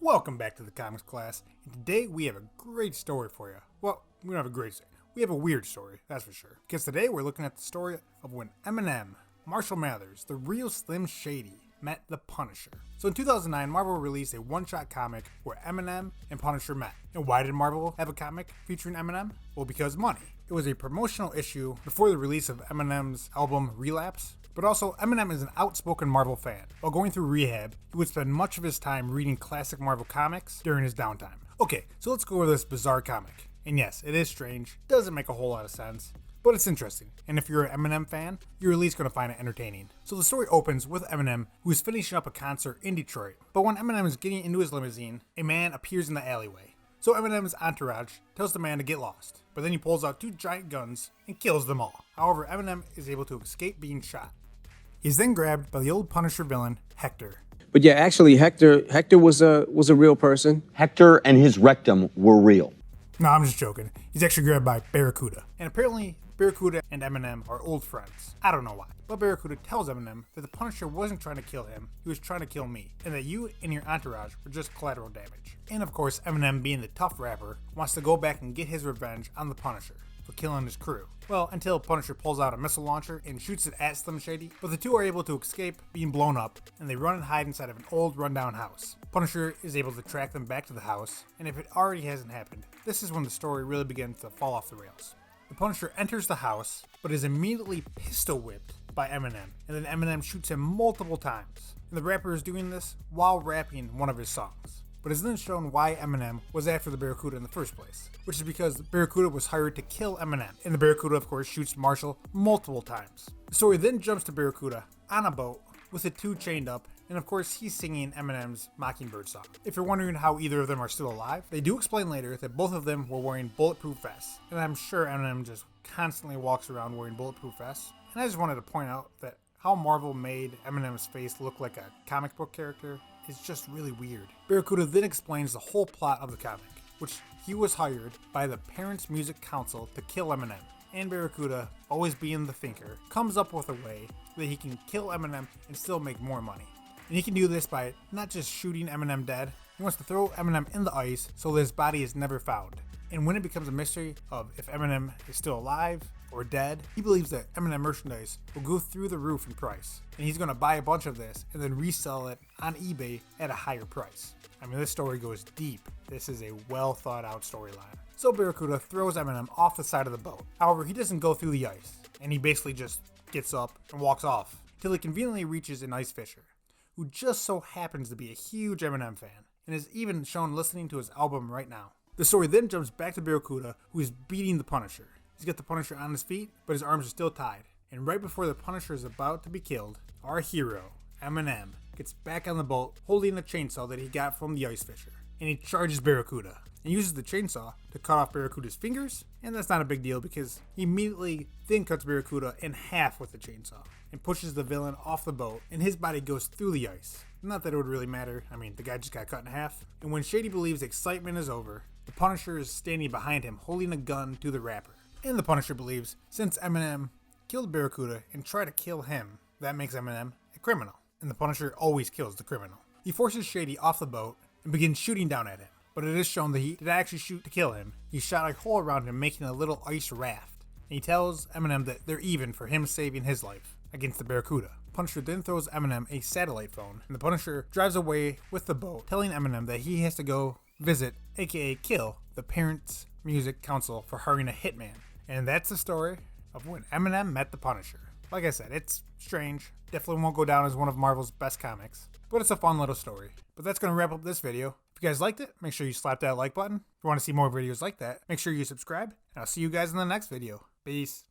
Welcome back to the comics class, and today we have a great story for you. Well, we don't have a great story. We have a weird story, that's for sure. Because today we're looking at the story of when Eminem, Marshall Mathers, the real Slim Shady, met the Punisher. So in 2009, Marvel released a one-shot comic where Eminem and Punisher met. And why did Marvel have a comic featuring Eminem? Well, because money. It was a promotional issue before the release of Eminem's album Relapse. But also, Eminem is an outspoken Marvel fan. While going through rehab, he would spend much of his time reading classic Marvel comics during his downtime. Okay, so let's go over this bizarre comic. And yes, it is strange, doesn't make a whole lot of sense, but it's interesting. And if you're an Eminem fan, you're at least going to find it entertaining. So the story opens with Eminem, who is finishing up a concert in Detroit. But when Eminem is getting into his limousine, a man appears in the alleyway. So Eminem's entourage tells the man to get lost, but then he pulls out two giant guns and kills them all. However, Eminem is able to escape being shot. He's then grabbed by the old Punisher villain, Hector. But yeah, actually, Hector was a real person. Hector and his rectum were real. No, I'm just joking. He's actually grabbed by Barracuda. And apparently, Barracuda and Eminem are old friends. I don't know why. But Barracuda tells Eminem that the Punisher wasn't trying to kill him, he was trying to kill me, and that you and your entourage were just collateral damage. And of course, Eminem, being the tough rapper, wants to go back and get his revenge on the Punisher for killing his crew. Well, until Punisher pulls out a missile launcher and shoots it at Slim Shady, but the two are able to escape being blown up, and they run and hide inside of an old rundown house. Punisher is able to track them back to the house, and if it already hasn't happened, this is when the story really begins to fall off the rails. The Punisher enters the house, but is immediately pistol whipped by Eminem, and then Eminem shoots him multiple times. And the rapper is doing this while rapping one of his songs. But it's then shown why Eminem was after the Barracuda in the first place, which is because the Barracuda was hired to kill Eminem, and the Barracuda of course shoots Marshall multiple times. The story then jumps to Barracuda on a boat with the two chained up, and of course he's singing Eminem's Mockingbird song. If you're wondering how either of them are still alive, they do explain later that both of them were wearing bulletproof vests, and I'm sure Eminem just constantly walks around wearing bulletproof vests. And I just wanted to point out that how Marvel made Eminem's face look like a comic book character is just really weird. Barracuda then explains the whole plot of the comic, which he was hired by the Parents Music Council to kill Eminem. And Barracuda, always being the thinker, comes up with a way that he can kill Eminem and still make more money. And he can do this by not just shooting Eminem dead, he wants to throw Eminem in the ice so that his body is never found. And when it becomes a mystery of if Eminem is still alive or dead, he believes that Eminem merchandise will go through the roof in price. And he's going to buy a bunch of this and then resell it on eBay at a higher price. I mean, this story goes deep. This is a well thought out storyline. So Barracuda throws Eminem off the side of the boat. However, he doesn't go through the ice, and he basically just gets up and walks off until he conveniently reaches an ice fisher, who just so happens to be a huge Eminem fan and is even shown listening to his album right now. The story then jumps back to Barracuda, who is beating the Punisher. He's got the Punisher on his feet, but his arms are still tied. And right before the Punisher is about to be killed, our hero, Eminem, gets back on the boat holding a chainsaw that he got from the ice fisher. And he charges Barracuda and uses the chainsaw to cut off Barracuda's fingers. And that's not a big deal because he immediately then cuts Barracuda in half with the chainsaw and pushes the villain off the boat, and his body goes through the ice. Not that it would really matter. I mean, the guy just got cut in half. And when Shady believes the excitement is over, the Punisher is standing behind him holding a gun to the rapper. And the Punisher believes since Eminem killed Barracuda and tried to kill him, that makes Eminem a criminal. And the Punisher always kills the criminal. He forces Shady off the boat and begins shooting down at him. But it is shown that he did actually shoot to kill him. He shot a hole around him, making a little ice raft. And he tells Eminem that they're even for him saving his life against the Barracuda. Punisher then throws Eminem a satellite phone, and the Punisher drives away with the boat, telling Eminem that he has to go visit, aka kill, the Parents Music Council for hiring a hitman. And that's the story of when Eminem met the Punisher. Like I said, it's strange. Definitely won't go down as one of Marvel's best comics, but it's a fun little story. But that's going to wrap up this video. If you guys liked it, make sure you slap that like button. If you want to see more videos like that, make sure you subscribe, and I'll see you guys in the next video. Peace.